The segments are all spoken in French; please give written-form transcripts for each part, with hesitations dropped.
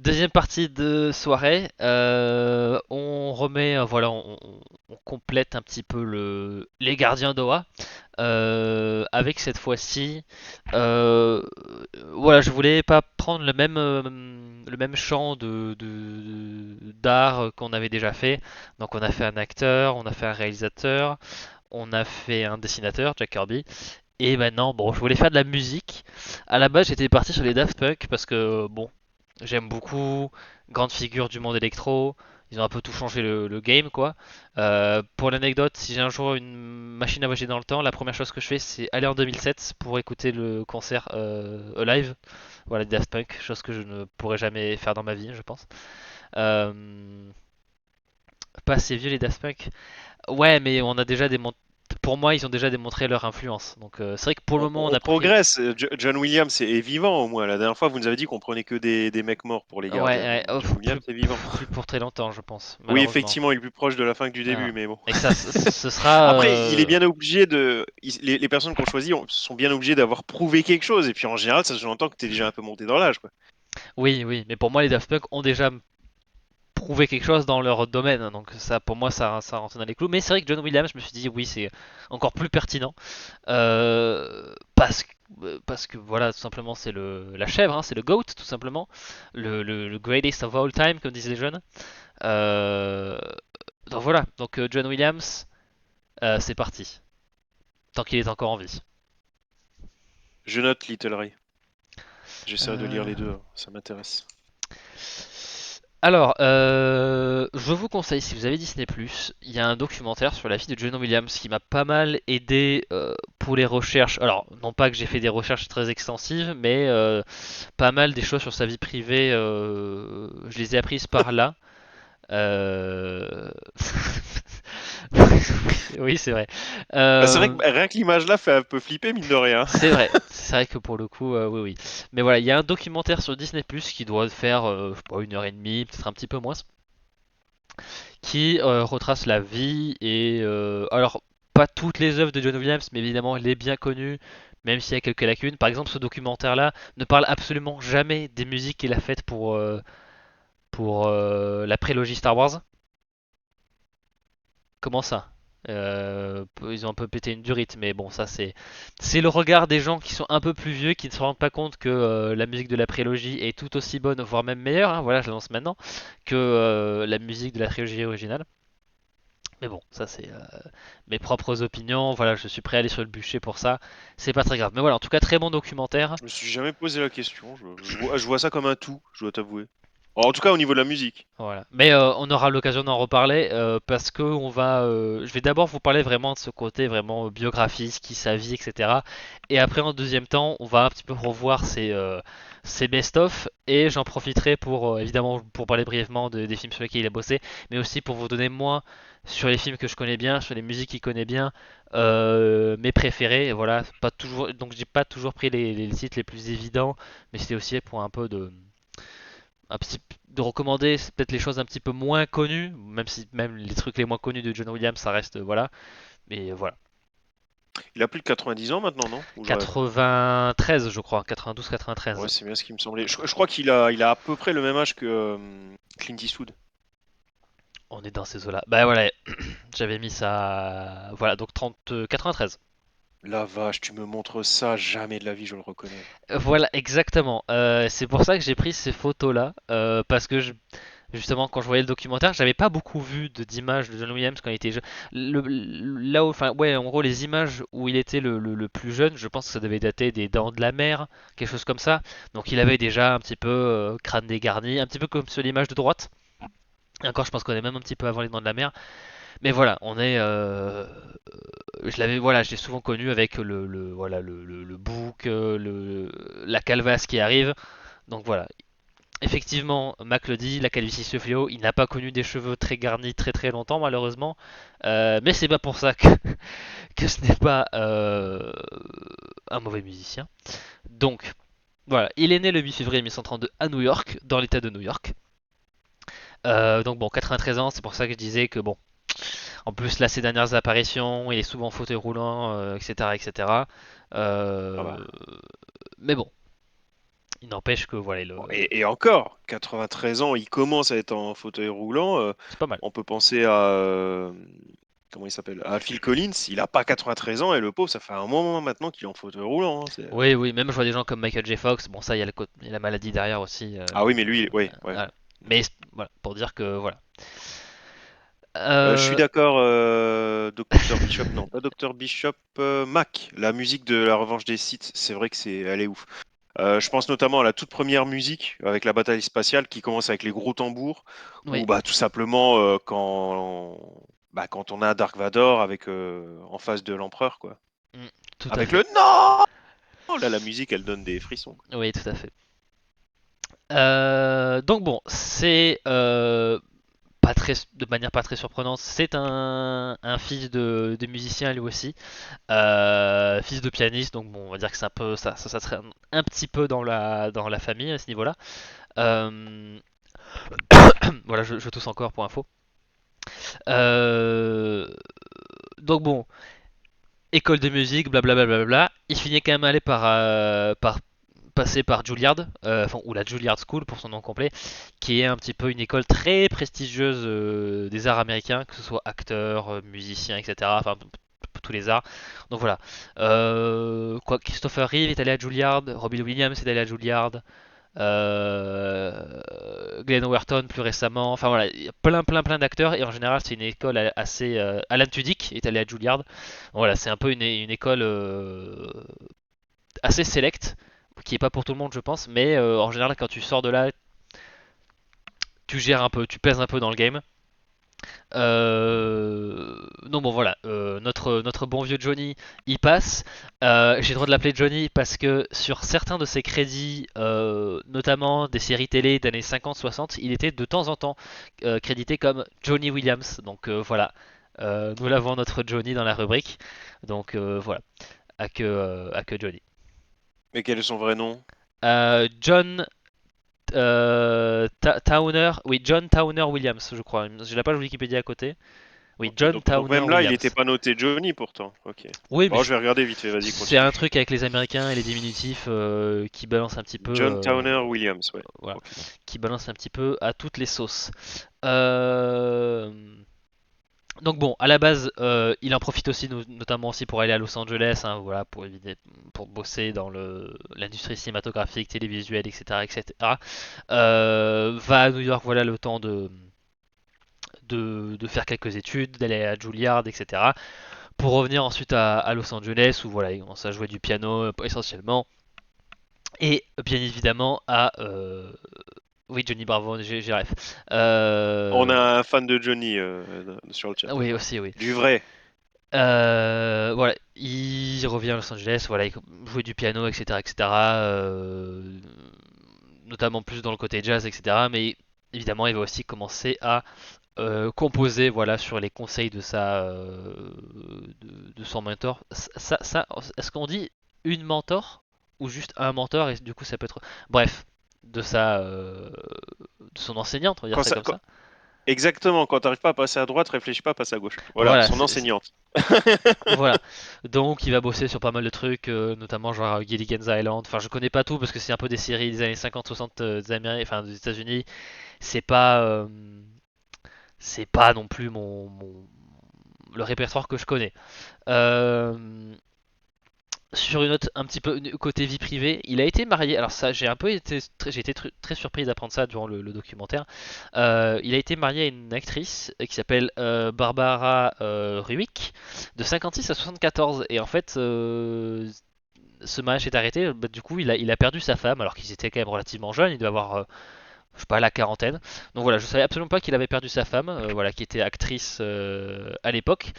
Deuxième partie de soirée, on remet, voilà, on complète un petit peu les gardiens d'Oa, avec cette fois-ci, euh, voilà, je voulais pas prendre le même champ d'art qu'on avait déjà fait. Donc on a fait un acteur, on a fait un réalisateur, on a fait un dessinateur, Jack Kirby, et maintenant, bon, je voulais faire de la musique. À la base, j'étais parti sur les Daft Punk parce que, bon, j'aime beaucoup, grande figure du monde électro. Ils ont un peu tout changé le game, quoi. Pour l'anecdote, si j'ai un jour une machine à voyager dans le temps, la première chose que je fais, c'est aller en 2007 pour écouter le concert live. Voilà, des Daft Punk, chose que je ne pourrais jamais faire dans ma vie, je pense. Euh, Pas assez vieux les Daft Punk. Ouais, mais on a déjà pour moi, ils ont déjà démontré leur influence. Donc c'est vrai que pour le moment, on On a pris. progresse. John Williams est vivant au moins. La dernière fois, vous nous avez dit qu'on prenait que des mecs morts pour les Ouais, gardiens. ouais, Donc oh, John Williams est vivant. plus pour très longtemps, je pense, Oui, malheureusement. effectivement, il est plus proche de la fin que du Ah. début, mais bon. Et que ça, ce sera. Après, il est bien obligé de. Les personnes qu'on choisit sont bien obligées d'avoir prouvé quelque chose. Et puis en général, ça sous-entend que tu es déjà un peu monté dans l'âge, quoi. Oui, oui, mais pour moi, les Daft Punk ont déjà prouvé quelque chose dans leur domaine. Donc ça, pour moi, ça rentre dans les clous. Mais c'est vrai que John Williams, je me suis dit, oui, c'est encore plus pertinent. Parce que voilà, tout simplement, c'est la chèvre, hein, c'est le GOAT, tout simplement. Le greatest of all time, comme disent les jeunes. Euh, donc voilà, donc John Williams, c'est parti. Tant qu'il est encore en vie. Je note Little Ray. J'essaierai de lire Euh, les deux, hein, ça m'intéresse. Alors, je vous conseille, si vous avez Disney+, il y a un documentaire sur la vie de John Williams qui m'a pas mal aidé pour les recherches. Alors, non pas que j'ai fait des recherches très extensives, mais pas mal des choses sur sa vie privée, je les ai apprises par là. Euh... oui, c'est vrai. Bah, c'est vrai que Euh, rien que l'image là fait un peu flipper, mine de rien. C'est vrai, c'est vrai que pour le coup, oui, oui. Mais voilà, il y a un documentaire sur Disney Plus qui doit faire, je sais pas, 1 heure et demie, peut-être un petit peu moins, qui retrace la vie et alors pas toutes les œuvres de John Williams, mais évidemment les bien connues, même s'il y a quelques lacunes. Par exemple, ce documentaire-là ne parle absolument jamais des musiques qu'il a faites pour la prélogie Star Wars. Comment ça? Ils ont un peu pété une durite, mais bon, ça c'est le regard des gens qui sont un peu plus vieux, qui ne se rendent pas compte que la musique de la prélogie est tout aussi bonne, voire même meilleure, hein, voilà, je l'annonce maintenant, que la musique de la trilogie originale. Mais bon, ça c'est mes propres opinions, voilà, je suis prêt à aller sur le bûcher pour ça, c'est pas très grave. Mais voilà, en tout cas, très bon documentaire. Je me suis jamais posé la question. Je vois ça comme un tout, je dois t'avouer. En tout cas, au niveau de la musique. Voilà. Mais on aura l'occasion d'en reparler parce que je vais d'abord vous parler vraiment de ce côté vraiment biographie, qui sa vie, etc. Et après, en deuxième temps, on va un petit peu revoir ses best-of et j'en profiterai pour évidemment pour parler brièvement des films sur lesquels il a bossé, mais aussi pour vous donner moi sur les films que je connais bien, sur les musiques qu'il connaît bien, mes préférés. Et voilà, pas toujours. Donc j'ai pas toujours pris les titres les plus évidents, mais c'était aussi pour un peu de recommander peut-être les choses un petit peu moins connues, même si même les trucs les moins connus de John Williams, ça reste voilà. Mais voilà, Il a plus de 90 ans maintenant, non? Ou je rêve? 93 je crois, Ouais, 92-93. c'est bien ce qui me semblait. Je crois il a à peu près le même âge que Clint Eastwood. On est dans ces eaux-là. Bah voilà, j'avais mis ça, voilà donc 93. La vache, tu me montres ça, jamais de la vie je le reconnais. Voilà exactement. C'est pour ça que j'ai pris ces photos-là parce que justement, quand je voyais le documentaire, j'avais pas beaucoup vu d'images de John Williams quand il était jeune. Là où, enfin, ouais, en gros, les images où il était le plus jeune, je pense que ça devait dater des Dents de la Mer, quelque chose comme ça. Donc, il avait déjà un petit peu crâne dégarni, un petit peu comme sur l'image de droite. Et encore, je pense qu'on est même un petit peu avant les Dents de la Mer. Mais voilà, on est. Je l'avais, voilà, je l'ai souvent connu avec voilà, le bouc, la calvasse qui arrive. Donc voilà, effectivement, Mac le dit, la calvitie se fléau. Il n'a pas connu des cheveux très garnis très très longtemps, malheureusement. Mais c'est pas pour ça que ce n'est pas un mauvais musicien. Donc, voilà, il est né le 8 février 1932 à New York, dans l'état de New York. Donc bon, 93 ans, c'est pour ça que je disais que bon, en plus là, ses dernières apparitions, il est souvent en fauteuil roulant, etc., etc. Ah Euh, bah, mais bon, il n'empêche que voilà, Bon, et encore, 93 ans, il commence à être en fauteuil roulant. c'est pas mal. On peut penser à comment il s'appelle? À Phil Collins. Il a pas 93 ans et le pauvre, ça fait un moment maintenant qu'il est en fauteuil roulant, hein, Oui, oui, même je vois des gens comme Michael J. Fox, bon ça, il y a la maladie derrière aussi. Ah oui, mais lui, ouais, ouais. Voilà. Mais voilà, pour dire que voilà. Je suis Euh, d'accord, Dr Bishop, non, pas Dr Bishop, Mac, la musique de La Revanche des Sith, c'est vrai que elle est ouf. Je pense notamment à la toute première musique avec la bataille spatiale qui commence avec les gros tambours, oui, ou bah tout simplement quand on a Dark Vador avec en face de l'empereur quoi. mm, tout à Avec fait. le non! Là la musique elle donne des frissons. Oui, tout à fait. Donc bon, c'est pas très, de manière pas très surprenante, c'est un fils de musicien lui aussi, fils de pianiste, donc bon, on va dire que c'est un peu ça serait un petit peu dans la famille à ce niveau-là. Euh, voilà, je tousse encore pour info. Euh, donc bon, école de musique, blablabla, bla. Il finit quand même aller par passer par Juilliard, enfin, ou la Juilliard School pour son nom complet, qui est un petit peu une école très prestigieuse des arts américains, que ce soit acteur, musicien, etc. Enfin, tous les arts. Donc voilà. Christopher Reeve est allé à Juilliard, Robbie Williams est allé à Juilliard, Glenn Howerton plus récemment. Enfin voilà, il y a plein d'acteurs et en général c'est une école assez. Alan Tudyk est allé à Juilliard. Voilà, c'est un peu une école assez sélecte, qui est pas pour tout le monde je pense, mais en général quand tu sors de là, tu gères un peu, tu pèses un peu dans le game. Non bon voilà, notre bon vieux Johnny, il passe. J'ai le droit de l'appeler Johnny parce que sur certains de ses crédits, notamment des séries télé d'années 50-60, il était de temps en temps crédité comme Johnny Williams. Donc voilà, nous l'avons notre Johnny dans la rubrique. Donc voilà, à que Johnny. Mais quel est son vrai nom? John Towner, oui, John Towner Williams, je crois. J'ai la page Wikipédia à côté. Oui, Ok, John donc Towner même là il n'était Williams. pas noté Johnny pourtant. Ok. Oui, mais Bon, je vais regarder vite fait. Vas-y, c'est un continue. truc avec les Américains et les diminutifs qui balance un petit peu, John Towner Williams, ouais. voilà, Ok. qui balance un petit peu à toutes les sauces. Euh, Donc bon, à la base, il en profite aussi, notamment aussi pour aller à Los Angeles, hein, voilà, pour éviter, pour bosser dans l'industrie cinématographique, télévisuelle, etc., etc. Va à New York, voilà, le temps de faire quelques études, d'aller à Juilliard, etc. Pour revenir ensuite à Los Angeles, où voilà, il commence à jouer du piano essentiellement. Et bien évidemment à... Oui, Johnny Bravo, j'ai ref. On a un fan de Johnny sur le chat Oui, apparemment. aussi, oui. Du vrai. Voilà, il revient à Los Angeles, voilà, il jouait du piano, etc., etc. Notamment plus dans le côté jazz, etc. Mais évidemment, il va aussi commencer à composer, voilà, sur les conseils de son mentor. Est-ce qu'on dit une mentor ou juste un mentor et du coup ça peut être, bref, de de son enseignante, on va dire Quand ça ça, comme ça. exactement, quand t'arrives pas à passer à droite, réfléchis pas, passe à gauche. Voilà, Voilà, son enseignante. voilà. Donc il va bosser sur pas mal de trucs, notamment genre Gilligan's Island. Enfin, je connais pas tout parce que c'est un peu des séries des années 50-60 des enfin des États-Unis. C'est pas, euh, c'est pas non plus le répertoire que je connais. Euh, Sur une note un petit peu côté vie privée, il a été marié. Alors ça, j'ai été très surpris d'apprendre ça durant le documentaire. Il a été marié à une actrice qui s'appelle Barbara Ruick de 56 à 74. Et en fait, ce mariage est arrêté. Bah, du coup, il a perdu sa femme alors qu'ils étaient quand même relativement jeunes. Il doit avoir je sais pas, la quarantaine. Donc voilà, je savais absolument pas qu'il avait perdu sa femme, voilà, qui était actrice à l'époque.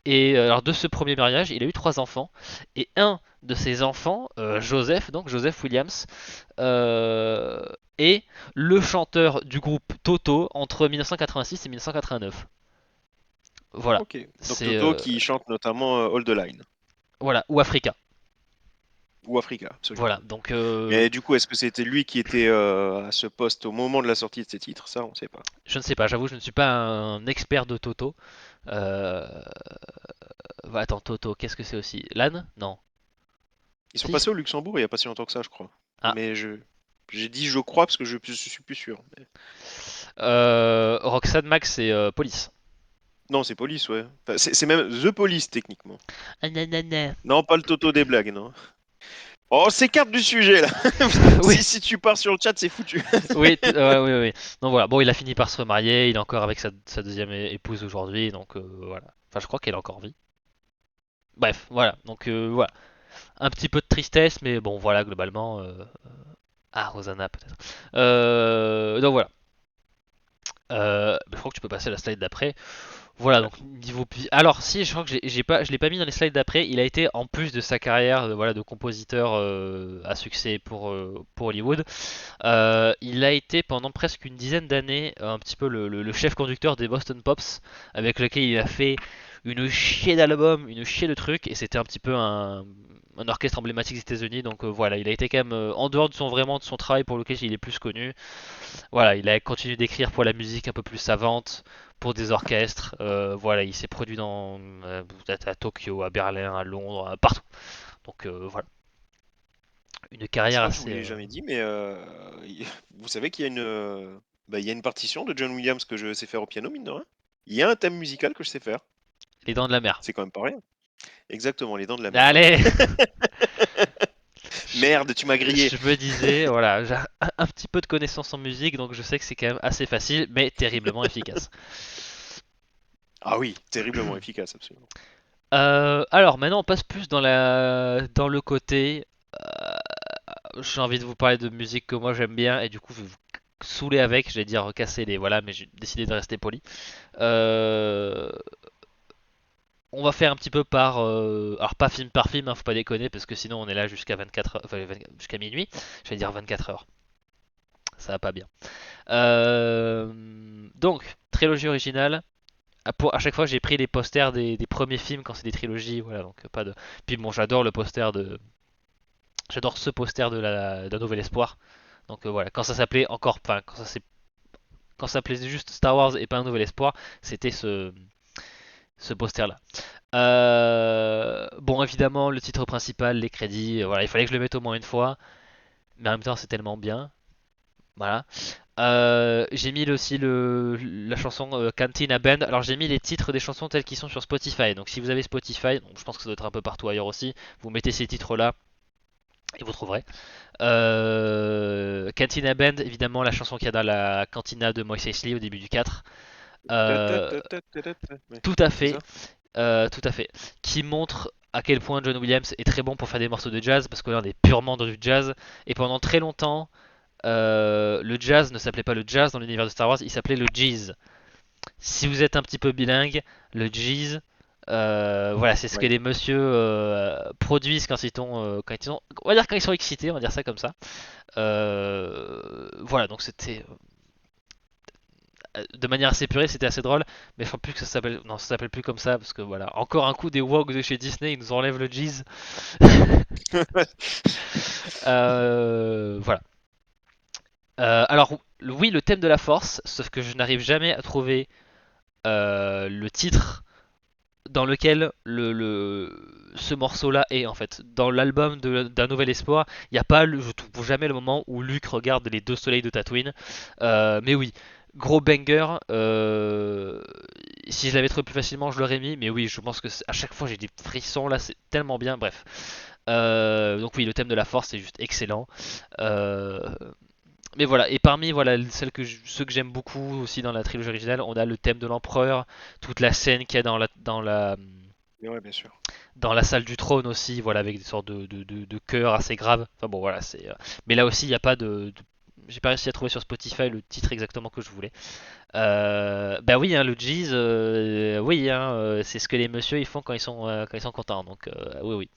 Et alors de ce premier mariage, il a eu trois enfants. Et un de ses enfants, Joseph, donc Joseph Williams, euh, est le chanteur du groupe Toto entre 1986 et 1989. Voilà, Ok. Donc c'est Toto qui chante notamment Hold the Line. voilà, ou Africa. Ou Africa, Voilà, absolument. donc Mais du coup, est-ce que c'était lui qui était à ce poste au moment de la sortie de ces titres? Ça, on sait pas. je ne sais pas, j'avoue, je ne suis pas un expert de Toto. Euh, Attends, Toto, qu'est-ce que c'est aussi? L'âne? Non. Ils sont Si. passés au Luxembourg il y a pas si longtemps que ça, je crois. Ah, Mais je... J'ai dit je crois parce que je suis plus sûr. Roxanne Max, c'est Police. Non, c'est Police, ouais. Enfin, c'est même The Police techniquement. Ah, nanana. Non, pas le Toto des blagues, non. Oh, on s'écarte du sujet là. Oui, Si tu pars sur le chat, c'est foutu. oui, ouais, oui, oui. Donc voilà, bon, il a fini par se remarier, il est encore avec sa deuxième épouse aujourd'hui, donc voilà. Enfin, je crois qu'elle est encore en vie. Bref, voilà, donc voilà. Un petit peu de tristesse, mais bon, voilà, globalement. Ah, Rosanna, peut-être. Donc voilà. Je crois que tu peux passer à la slide d'après. Voilà, Ouais. donc niveau. Alors, si, je crois que j'ai pas, je l'ai pas mis dans les slides d'après. Il a été, en plus de sa carrière voilà, de compositeur à succès pour Hollywood, il a été pendant presque une dizaine d'années un petit peu le chef conducteur des Boston Pops, avec lequel il a fait une chier d'albums, une chier de trucs, et c'était un petit peu un orchestre emblématique des États-Unis. Donc voilà, il a été quand même en dehors de son vraiment de son travail pour lequel il est plus connu. Voilà, il a continué d'écrire pour la musique un peu plus savante, pour des orchestres. Voilà, il s'est produit à Tokyo, à Berlin, à Londres, partout. Donc voilà, une Je carrière crois que je vous assez. l'ai jamais dit, mais vous savez qu'il y a il y a une partition de John Williams que je sais faire au piano, mine de rien. Il y a un thème musical que je sais faire. Les Dents de la Mer. C'est quand même pas rien. Exactement, Les Dents de la Mer. Allez. Merde, tu m'as grillé. Je me disais, voilà, j'ai un petit peu de connaissances en musique, donc je sais que c'est quand même assez facile, mais terriblement efficace. Ah oui, terriblement efficace, absolument. Alors maintenant on passe plus dans le côté. J'ai envie de vous parler de musique que moi j'aime bien et du coup je vais vous saouler avec, j'allais dire casser les voilà, mais j'ai décidé de rester poli. Euh, on va faire un petit peu alors pas film par film, hein, faut pas déconner parce que sinon on est là jusqu'à 24 enfin, jusqu'à minuit. Je vais dire 24 heures, ça va pas bien. Donc trilogie originale. À chaque fois j'ai pris les posters des premiers films quand c'est des trilogies, voilà donc pas de. Puis bon j'adore le poster de J'adore ce poster d'un Nouvel Espoir. Donc voilà, quand ça s'appelait encore, enfin quand ça s'appelait juste Star Wars et pas un Nouvel Espoir, c'était ce poster là. Bon évidemment le titre principal, les crédits, voilà, il fallait que je le mette au moins une fois, mais en même temps c'est tellement bien. Voilà. J'ai mis aussi la chanson Cantina Band. Alors j'ai mis les titres des chansons telles qu'ils sont sur Spotify. Donc si vous avez Spotify, donc je pense que ça doit être un peu partout ailleurs aussi, vous mettez ces titres là et vous trouverez. Cantina Band, évidemment, la chanson qu'il y a dans la cantina de Moise Eisley au début du 4. Euh, Ouais, tout à c'est fait, ça? tout à fait. Qui montre à quel point John Williams est très bon pour faire des morceaux de jazz, parce que là on est purement dans du jazz. Et pendant très longtemps, le jazz ne s'appelait pas le jazz dans l'univers de Star Wars, il s'appelait le Jeez. Si vous êtes un petit peu bilingue, le Jeez, voilà, c'est ce que Ouais. les messieurs produisent quand ils sont, on va dire quand ils sont excités, on va dire ça comme ça. Voilà, donc c'était de manière assez purée, c'était assez drôle, mais je crois plus que ça s'appelle, non, ça s'appelle plus comme ça parce que voilà, encore un coup des woke de chez Disney, ils nous enlèvent le Jeez. Voilà. Alors oui, le thème de la Force, sauf que je n'arrive jamais à trouver le titre dans lequel ce morceau-là est en fait. Dans l'album d'un Nouvel Espoir, il n'y a pas, je trouve jamais le moment où Luke regarde les deux soleils de Tatooine. Mais oui, gros banger. Si je l'avais trouvé plus facilement, je l'aurais mis. Mais oui, je pense que à chaque fois j'ai des frissons là, c'est tellement bien. Bref. Donc oui, le thème de la Force est juste excellent. Euh, mais voilà, et parmi voilà, ceux que j'aime beaucoup aussi dans la trilogie originale, on a le thème de l'empereur, toute la scène qu'il y a Ouais, bien sûr. dans la salle du trône aussi, voilà, avec des sortes de chœurs assez graves. Enfin bon, voilà, c'est. Mais là aussi, il n'y a pas j'ai pas réussi à trouver sur Spotify le titre exactement que je voulais. Bah oui, hein, le Jeez, oui, hein, c'est ce que les messieurs ils font quand ils sont contents. Donc oui, oui.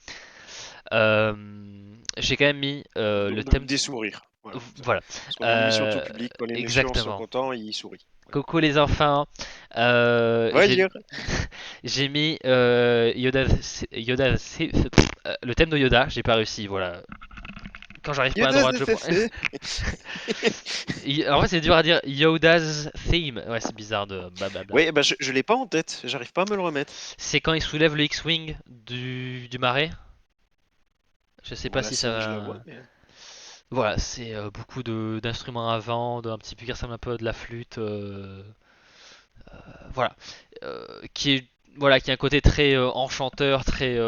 Euh, j'ai quand même mis le thème. Des sourires. Voilà. Voilà. Parce qu'on est une émission tout public, quand les messieurs sont Exactement. contents, ils sourient. Voilà. Coucou les enfants. Va dire. J'ai mis le thème de Yoda. J'ai pas réussi. Voilà. Quand j'arrive pas à droite, je prends. En vrai, c'est dur à dire. Yoda's theme. Ouais, c'est bizarre de blablabla. Ouais, bah je l'ai pas en tête, j'arrive pas à me le remettre. C'est quand il soulève le X-wing du marais. Je sais Bon, pas la si scène, je la ça. vois, mais. Voilà, c'est beaucoup d'instruments à vent, un petit peu qui ressemble un peu à de la flûte, voilà, qui est voilà, qui a un côté très enchanteur, très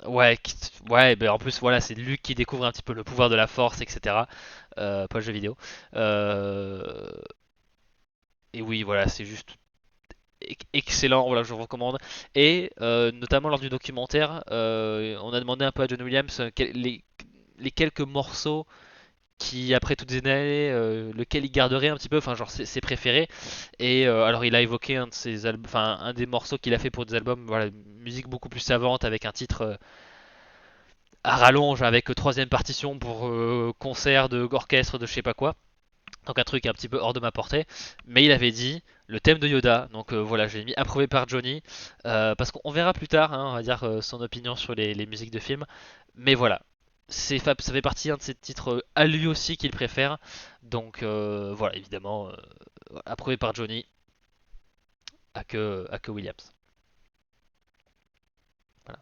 ouais, ouais, ben en plus voilà, c'est Luke qui découvre un petit peu le pouvoir de la Force, etc. Pas le jeu vidéo. Euh, et oui, voilà, c'est juste excellent, voilà, je vous recommande. Et notamment lors du documentaire, on a demandé un peu à John Williams les quelques morceaux qui, après toutes ces années, lequel il garderait un petit peu, enfin, genre ses préférés. Et alors, il a évoqué un de ses albums, enfin, un des morceaux qu'il a fait pour des albums, voilà, musique beaucoup plus savante avec un titre à rallonge avec troisième partition pour concert de orchestre de je sais pas quoi. Donc un truc un petit peu hors de ma portée. Mais il avait dit le thème de Yoda. Donc voilà, j'ai mis approuvé par Johnny. Parce qu'on verra plus tard, hein, on va dire son opinion sur les musiques de films. Mais voilà, ça fait partie un de ses titres à lui aussi qu'il préfère. Donc voilà, évidemment, approuvé par Johnny, à que Williams. Voilà.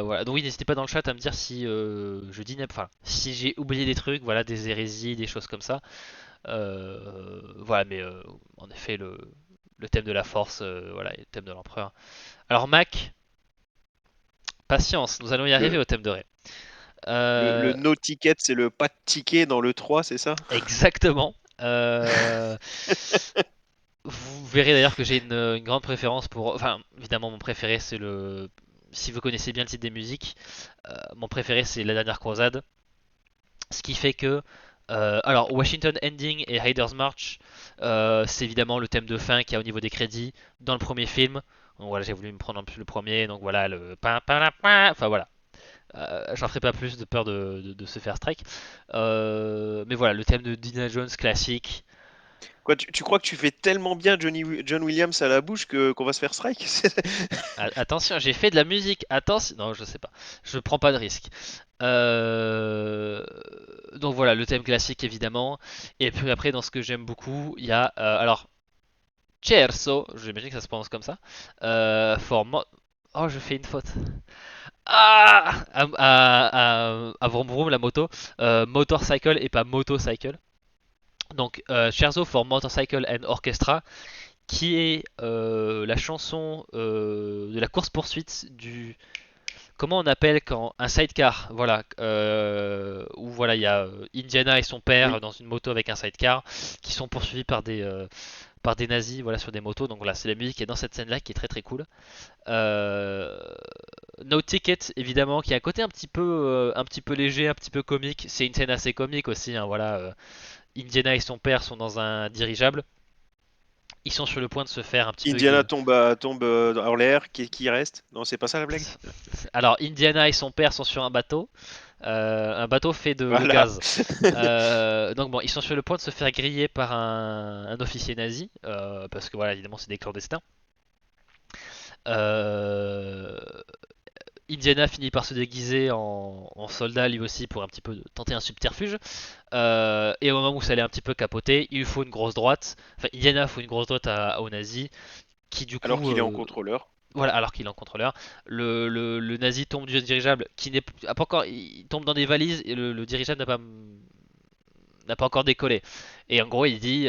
Voilà. Donc oui, n'hésitez pas dans le chat à me dire si je dis, enfin, si j'ai oublié des trucs, voilà, des hérésies, des choses comme ça. Voilà, mais en effet, le thème de la force, voilà, et le thème de l'empereur. Alors Mac, patience, nous allons y arriver Le, au thème de Rey. le Euh, no ticket, c'est le pas de ticket dans le 3, c'est ça? exactement. Vous verrez d'ailleurs que j'ai une grande préférence pour. Enfin, évidemment, mon préféré, c'est le. Si vous connaissez bien le titre des musiques, mon préféré, c'est La Dernière Croisade. Ce qui fait que. Alors, Washington Ending et Raiders March, c'est évidemment le thème de fin qu'il y a au niveau des crédits dans le premier film. Donc voilà, j'ai voulu me prendre en plus le premier, donc voilà, le. Enfin voilà. J'en ferai pas plus de peur de se faire strike. Mais voilà, le thème de Dina Jones classique. Quoi, tu crois que tu fais tellement bien John Williams à la bouche que qu'on va se faire strike? Attention, j'ai fait de la musique. Attention, non, je sais pas. Je prends pas de risque. Euh, Donc voilà, le thème classique évidemment. Et puis après, dans ce que j'aime beaucoup, il y a alors Cherso, j'imagine que ça se prononce comme ça. Oh, je fais une faute. Ah, à Vroom Vroom, la moto. Motorcycle et pas motocycle. Donc, Cherzo for Motorcycle and Orchestra, qui est la chanson de la course-poursuite du. Comment on appelle quand un sidecar, voilà, où voilà il y a Indiana et son père Oui. dans une moto avec un sidecar qui sont poursuivis par des nazis, voilà, sur des motos. Donc voilà, c'est la musique qui est dans cette scène-là qui est très très cool. Euh, No Ticket, évidemment, qui a un côté un petit peu léger, un petit peu comique. C'est une scène assez comique aussi, hein, voilà. Indiana et son père sont dans un dirigeable. Ils sont sur le point de se faire un petit peu. Indiana tombe en l'air, qui reste? Non, c'est pas ça la blague? Alors, Indiana et son père sont sur un bateau fait de Voilà. gaz. Donc bon, ils sont sur le point de se faire griller par un officier nazi, parce que voilà, évidemment, c'est des clandestins. Euh, Indiana finit par se déguiser en soldat lui aussi pour un petit peu tenter un subterfuge. Et au moment où ça allait un petit peu capoter, il lui faut une grosse droite. Enfin, Indiana faut une grosse droite aux nazis, qui du Alors coup, qu'il est en contrôleur. voilà, alors qu'il est en contrôleur, le nazi tombe du dirigeable, qui n'est a pas encore, il tombe dans des valises et le dirigeable n'a pas encore décollé. Et en gros, il dit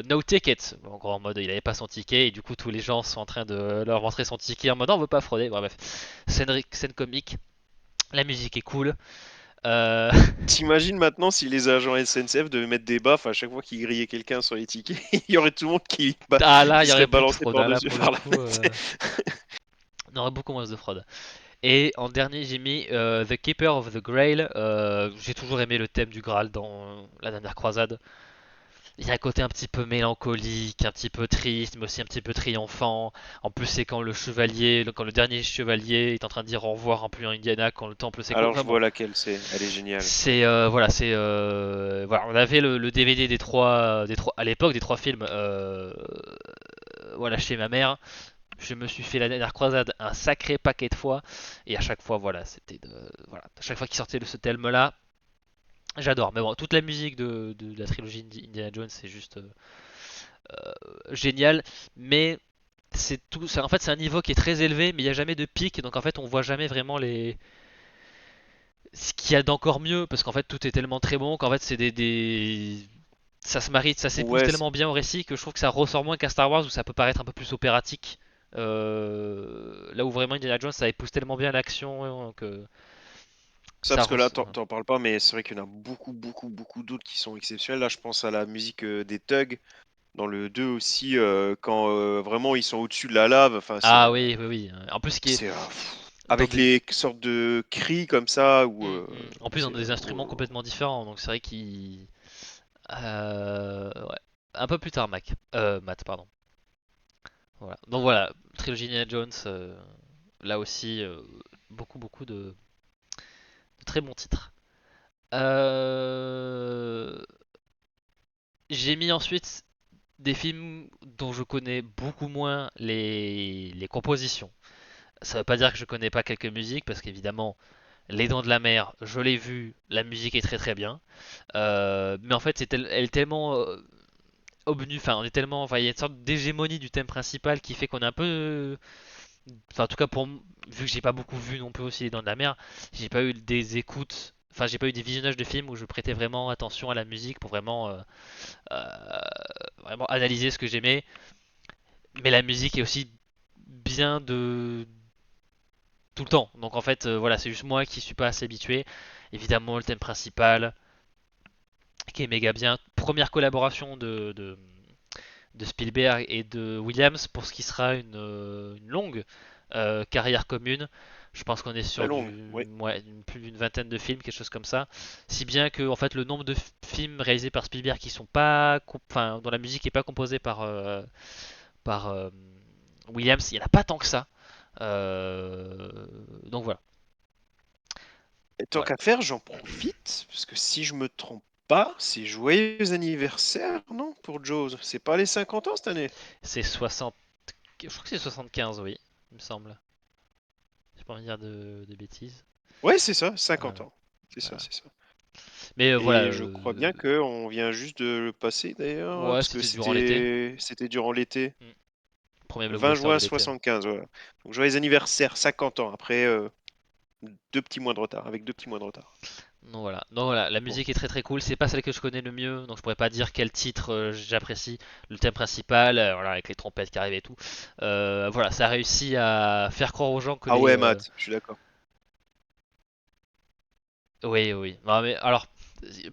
no ticket. En gros, en mode, il avait pas son ticket et du coup, tous les gens sont en train de leur montrer son ticket en mode, non, on veut pas frauder. Bon, bref, scène comique. La musique est cool. Euh, T'imagines maintenant si les agents SNCF devaient mettre des baffes à chaque fois qu'ils grillaient quelqu'un sur les tickets, il y aurait tout le monde ah là, il qui y serait aurait plus de balancé fraude. Ah là, par-dessus pour le par la coup, fenêtre. on aurait beaucoup moins de fraude. Et en dernier, j'ai mis The Keeper of the Grail. J'ai toujours aimé le thème du Graal dans la dernière croisade. Il y a un côté un petit peu mélancolique, un petit peu triste, mais aussi un petit peu triomphant. En plus, c'est quand le chevalier, quand le dernier chevalier est en train de dire au revoir un peu à Indiana, quand le temple s'écroule. Alors Enfin je bon, vois laquelle c'est, elle est géniale. c'est voilà, c'est voilà, on avait le DVD des trois à l'époque des trois films, voilà, chez ma mère. Je me suis fait la dernière croisade un sacré paquet de fois, et à chaque fois, voilà, voilà, à chaque fois qu'il sortait ce thème-là, j'adore. Mais bon, toute la musique de la trilogie Indiana Jones, c'est juste génial, mais c'est tout. En fait, c'est un niveau qui est très élevé, mais il n'y a jamais de pic, donc en fait, on voit jamais vraiment ce qu'il y a d'encore mieux, parce qu'en fait tout est tellement très bon qu'en fait c'est ça se marie, ça s'épouse Ouais, tellement bien au récit que je trouve que ça ressort moins qu'un Star Wars où ça peut paraître un peu plus opératique. Là où vraiment Indiana Jones ça épouse tellement bien l'action que ça ça parce que là, ressort. t'en parles pas, mais c'est vrai qu'il y en a beaucoup, beaucoup, beaucoup d'autres qui sont exceptionnels. Là, je pense à la musique des Thugs, dans le 2 aussi, quand vraiment ils sont au-dessus de la lave. Enfin, Ah oui, oui, oui. En plus, ce qui est c'est dans avec des, les sortes de cris comme ça, ou En plus dans c'est des instruments complètement différents, donc c'est vrai qu'il ouais. Un peu plus tard, Matt, pardon. Voilà. Donc voilà, trilogie Indiana Jones, là aussi beaucoup beaucoup de très bons titres. Euh, J'ai mis ensuite des films dont je connais beaucoup moins les compositions. Ça veut pas dire que je connais pas quelques musiques, parce qu'évidemment, Les Dents de la Mer, je l'ai vu, la musique est très très bien. Mais en fait, elle est tellement obnue, enfin, on est tellement, enfin, il y a une sorte d'hégémonie du thème principal qui fait qu'on est un peu, enfin, en tout cas vu que j'ai pas beaucoup vu non plus aussi Les Dents de la Mer, j'ai pas eu des écoutes, enfin, j'ai pas eu des visionnages de films où je prêtais vraiment attention à la musique pour euh, vraiment analyser ce que j'aimais. Mais la musique est aussi bien de tout le temps. Donc en fait, voilà, c'est juste moi qui suis pas assez habitué. Évidemment, le thème principal qui est méga bien. Première collaboration de Spielberg et de Williams pour ce qui sera une longue carrière commune. Je pense qu'on est très sur longues. Oui. plus d'une vingtaine de films, quelque chose comme ça. Si bien que en fait le nombre de films réalisés par Spielberg qui sont pas, enfin dont la musique est pas composée par Williams, il n'y en a pas tant que ça. Euh, donc voilà. Et tant Voilà. qu'à faire, j'en profite, parce que si je me trompe pas, c'est joyeux anniversaire, non, pour Jaws. C'est pas les 50 ans cette année. C'est 60. Je crois que c'est 75, oui, il me semble. J'ai pas envie de dire de bêtises. Ouais, c'est ça, Ouais, 50 ans. C'est ça, voilà. c'est ça. Mais voilà, Et je crois bien qu'on vient juste de le passer d'ailleurs, ouais, parce que c'était durant l'été. c'était durant l'été. Mm. Premier 20 blockbuster de juin l'été. 75, voilà. Donc joyeux anniversaire, 50 ans, après 2 petits mois de retard, avec 2 petits mois de retard. Donc voilà, la Bon. musique est très très cool. C'est pas celle que je connais le mieux, donc je pourrais pas dire quel titre j'apprécie. Le thème principal, voilà, avec les trompettes qui arrivent et tout. Voilà, ça a réussi à faire croire aux gens que Ah ouais, Matt, je suis d'accord. oui, oui. Non, mais alors,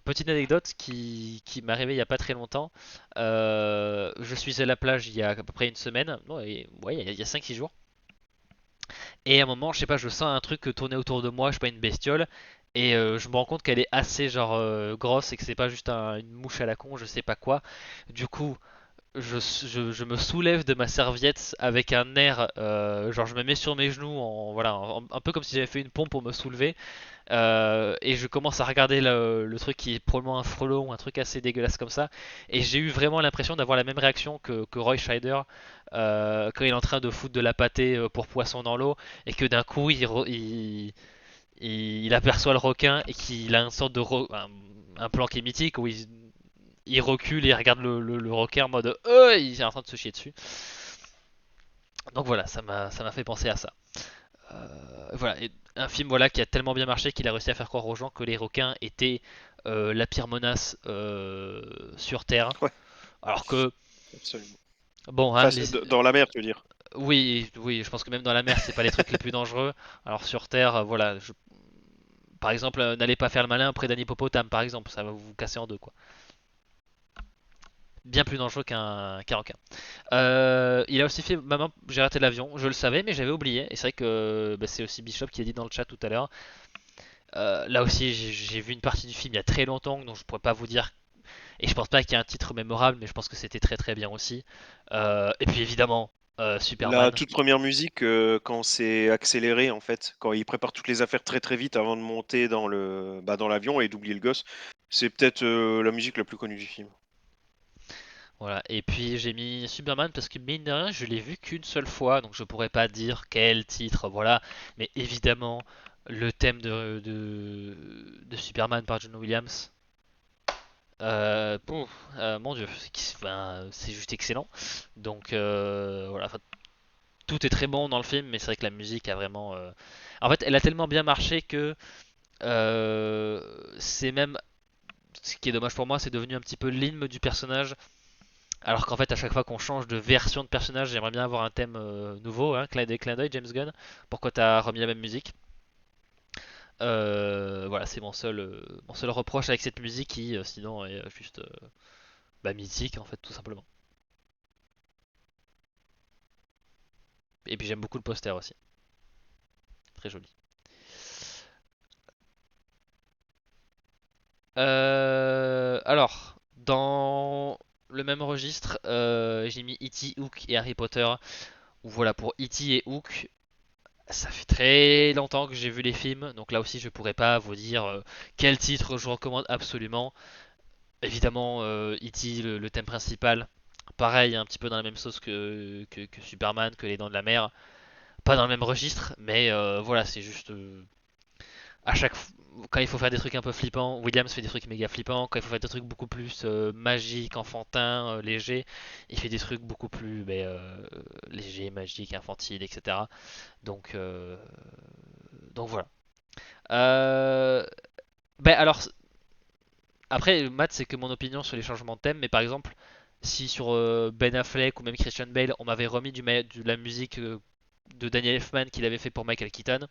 petite anecdote qui m'est arrivée il y a pas très longtemps. Je suis à la plage il y a à peu près une semaine. Non, ouais, il y a 5-6 jours. Et à un moment, je sais pas, je sens un truc tourner autour de moi, je sais pas, une bestiole. Et je me rends compte qu'elle est assez genre grosse et que c'est pas juste une mouche à la con, je sais pas quoi. Du coup, je me soulève de ma serviette avec un air, genre je me mets sur mes genoux, voilà, un peu comme si j'avais fait une pompe pour me soulever. Et je commence à regarder le truc qui est probablement un frelon ou un truc assez dégueulasse comme ça. Et j'ai eu vraiment l'impression d'avoir la même réaction que Roy Scheider quand il est en train de foutre de la pâtée pour poisson dans l'eau et que d'un coup il aperçoit le requin et qu'il a une sorte un plan qui est mythique où il recule et il regarde le requin en mode il est en train de se chier dessus. Donc voilà, ça m'a fait penser à ça. Voilà, et un film voilà qui a tellement bien marché qu'il a réussi à faire croire aux gens que les requins étaient la pire menace sur Terre. Ouais, Alors que absolument. bon, hein, Enfin, dans la mer, tu veux dire. oui, oui, je pense que même dans la mer c'est pas les trucs les plus dangereux. Alors sur Terre, voilà, par exemple, n'allez pas faire le malin près d'un hippopotame, par exemple, ça va vous casser en deux quoi. Bien plus dangereux qu'un requin. Il a aussi fait Maman, j'ai raté l'avion. Je le savais, mais j'avais oublié. Et c'est vrai que bah, c'est aussi Bishop qui a dit dans le chat tout à l'heure. Là aussi, j'ai vu une partie du film il y a très longtemps, donc je pourrais pas vous dire. Et je pense pas qu'il y ait un titre mémorable, mais je pense que c'était très très bien aussi. Et puis évidemment, La Superman. toute première musique, quand c'est accéléré, en fait, quand il prépare toutes les affaires très très vite avant de monter dans l'avion et d'oublier le gosse, c'est peut-être la musique la plus connue du film. Voilà. Et puis j'ai mis Superman parce que mine de rien, je l'ai vu qu'une seule fois, donc je pourrais pas dire quel titre, voilà. Mais évidemment, le thème de Superman par John Williams. Mon Dieu, c'est juste excellent. Donc voilà, enfin, tout est très bon dans le film, mais c'est vrai que la musique a vraiment. En fait, elle a tellement bien marché que C'est même, ce qui est dommage pour moi, c'est devenu un petit peu l'hymne du personnage. Alors qu'en fait, à chaque fois qu'on change de version de personnage, j'aimerais bien avoir un thème nouveau, hein, clin d'œil, James Gunn. Pourquoi t'as remis la même musique? Voilà, c'est mon seul reproche avec cette musique qui, sinon, est juste bah, mythique en fait, tout simplement. Et puis j'aime beaucoup le poster aussi, très joli. Alors, dans le même registre, j'ai mis E.T., Hook et Harry Potter. Où voilà, pour E.T. et Hook, ça fait très longtemps que j'ai vu les films, donc là aussi je pourrais pas vous dire quel titre je recommande absolument. Évidemment, E.T., le thème principal, pareil, un petit peu dans la même sauce que Superman, que Les Dents de la Mer. Pas dans le même registre, mais voilà, c'est juste à chaque quand il faut faire des trucs un peu flippants, Williams fait des trucs méga flippants. Quand il faut faire des trucs beaucoup plus magiques, enfantins, légers, il fait des trucs beaucoup plus légers, magiques, infantiles, etc. Donc, euh, donc voilà. Euh, alors, après, Matt, c'est que mon opinion sur les changements de thème, mais par exemple, si sur Ben Affleck ou même Christian Bale, on m'avait remis de la musique de Daniel Elfman qu'il avait fait pour Michael Keaton,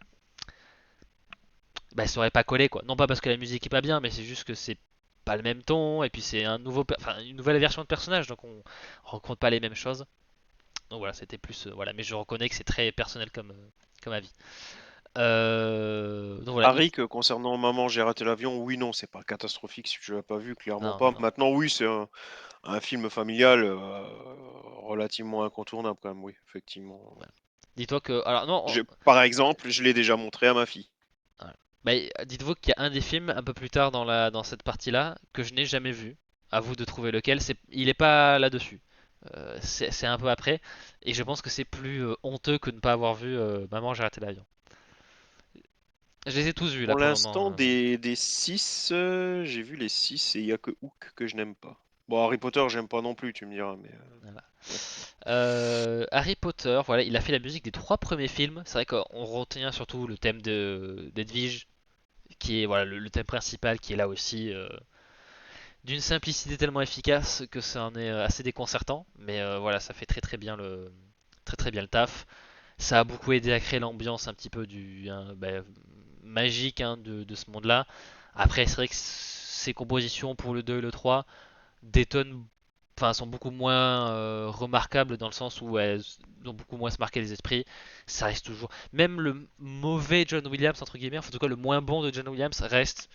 bah ça aurait pas collé quoi. Non pas parce que la musique est pas bien, mais c'est juste que c'est pas le même ton et puis c'est une nouvelle version de personnage, donc on rencontre pas les mêmes choses. Donc voilà, c'était plus voilà, mais je reconnais que c'est très personnel comme avis. Donc voilà, Harry, que concernant Maman, j'ai raté l'avion, oui, non, c'est pas catastrophique si tu l'as pas vu, clairement non pas. non non. Maintenant, oui, c'est un film familial relativement incontournable quand même, oui, effectivement. Voilà. Dis-toi que alors non, Par exemple, je l'ai déjà montré à ma fille. voilà. Dites-vous qu'il y a un des films un peu plus tard dans cette partie-là que je n'ai jamais vu. À vous de trouver lequel. Il est pas là-dessus. C'est un peu après et je pense que c'est plus honteux que de ne pas avoir vu Maman j'ai raté l'avion. Je les ai tous vus là Pour pour le moment, l'instant, hein, mais des 6, j'ai vu les 6 et il y a que Hook que je n'aime pas. Bon, Harry Potter, j'aime pas non plus, tu me diras, mais voilà. ouais. Harry Potter, voilà, il a fait la musique des trois premiers films. C'est vrai qu'on retient surtout le thème d'Edwige, qui est voilà le thème principal, qui est là aussi d'une simplicité tellement efficace que ça en est assez déconcertant. Mais voilà, ça fait très très bien le taf. Ça a beaucoup aidé à créer l'ambiance un petit peu magique hein, de ce monde-là. Après, c'est vrai que ses compositions pour le 2 et le 3 détonnent, enfin, sont beaucoup moins remarquables dans le sens où elles ont beaucoup moins se marquer les esprits. Ça reste toujours. Même le mauvais John Williams, entre guillemets, enfin, en tout cas le moins bon de John Williams, reste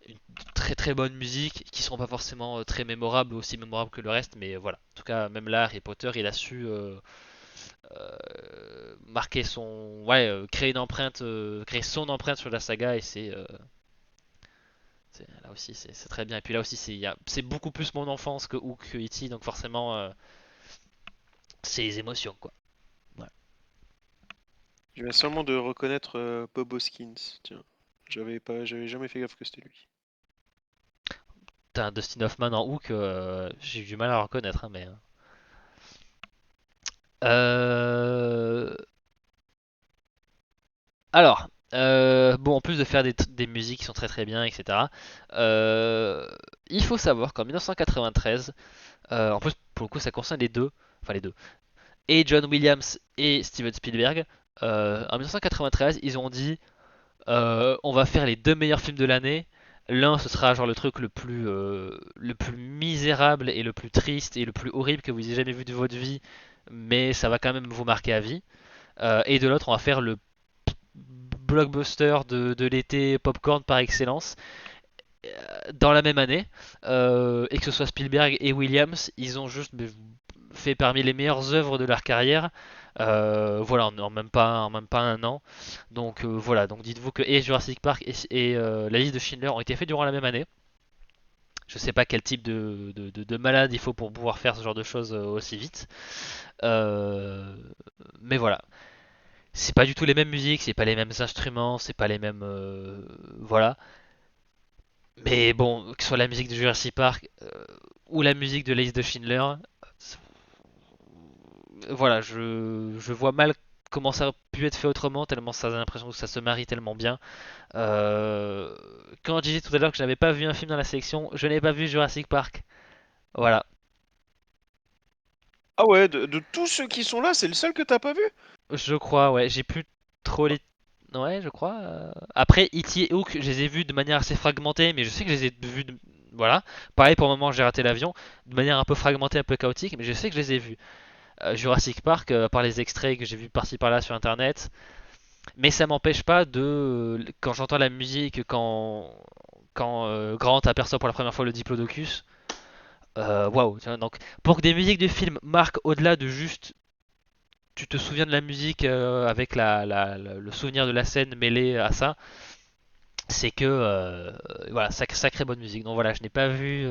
une très très bonne musique qui ne seront pas forcément très mémorables ou aussi mémorables que le reste, mais voilà. En tout cas, même là, Harry Potter, il a su marquer créer une empreinte, créer son empreinte sur la saga et là aussi c'est très bien. Et puis là aussi c'est beaucoup plus mon enfance que Hook que E.T. donc forcément c'est les émotions quoi. Voilà. Je viens seulement de reconnaître Bob Hoskins. Tiens, j'avais jamais fait gaffe que c'était lui. T'as un Dustin Hoffman en Hook, j'ai eu du mal à reconnaître hein, mais. Euh, Alors, bon, en plus de faire des musiques qui sont très très bien, etc., euh, il faut savoir qu'en 1993, en plus pour le coup ça concerne les deux, et John Williams et Steven Spielberg, en 1993 ils ont dit on va faire les deux meilleurs films de l'année. L'un ce sera genre le plus misérable et le plus triste et le plus horrible que vous ayez jamais vu de votre vie, mais ça va quand même vous marquer à vie. Et de l'autre on va faire le blockbuster de l'été popcorn par excellence dans la même année et que ce soit Spielberg et Williams ils ont juste fait parmi les meilleures œuvres de leur carrière voilà en même pas un an donc voilà donc dites-vous que et Jurassic Park et la liste de Schindler ont été faits durant la même année. Je sais pas quel type de malade il faut pour pouvoir faire ce genre de choses aussi vite. Euh, mais voilà, c'est pas du tout les mêmes musiques, c'est pas les mêmes instruments, c'est pas les mêmes voilà. Mais bon, que ce soit la musique de Jurassic Park ou la musique de List de Schindler, voilà, je vois mal. comment ça a pu être fait autrement, tellement ça a l'impression que ça se marie tellement bien. Euh, Quand je disais tout à l'heure que je n'avais pas vu un film dans la sélection, je n'ai pas vu Jurassic Park. Voilà, Ah ouais, de tous ceux qui sont là, c'est le seul que t'as pas vu? je crois, ouais, j'ai plus trop les. Ouais, je crois. Après, E.T. et Hook, je les ai vus de manière assez fragmentée, mais je sais que je les ai vus. Voilà. Pareil pour le moment, j'ai raté l'avion, de manière un peu fragmentée, un peu chaotique, mais je sais que je les ai vus. Jurassic Park, par les extraits que j'ai vus par-ci par-là sur internet, mais ça m'empêche pas de. Quand j'entends la musique, quand Grant aperçoit pour la première fois le Diplodocus, waouh! Donc, pour que des musiques de films marquent au-delà de juste tu te souviens de la musique avec le souvenir de la scène mêlé à ça, c'est que voilà, sacrée bonne musique. Donc voilà, je n'ai pas vu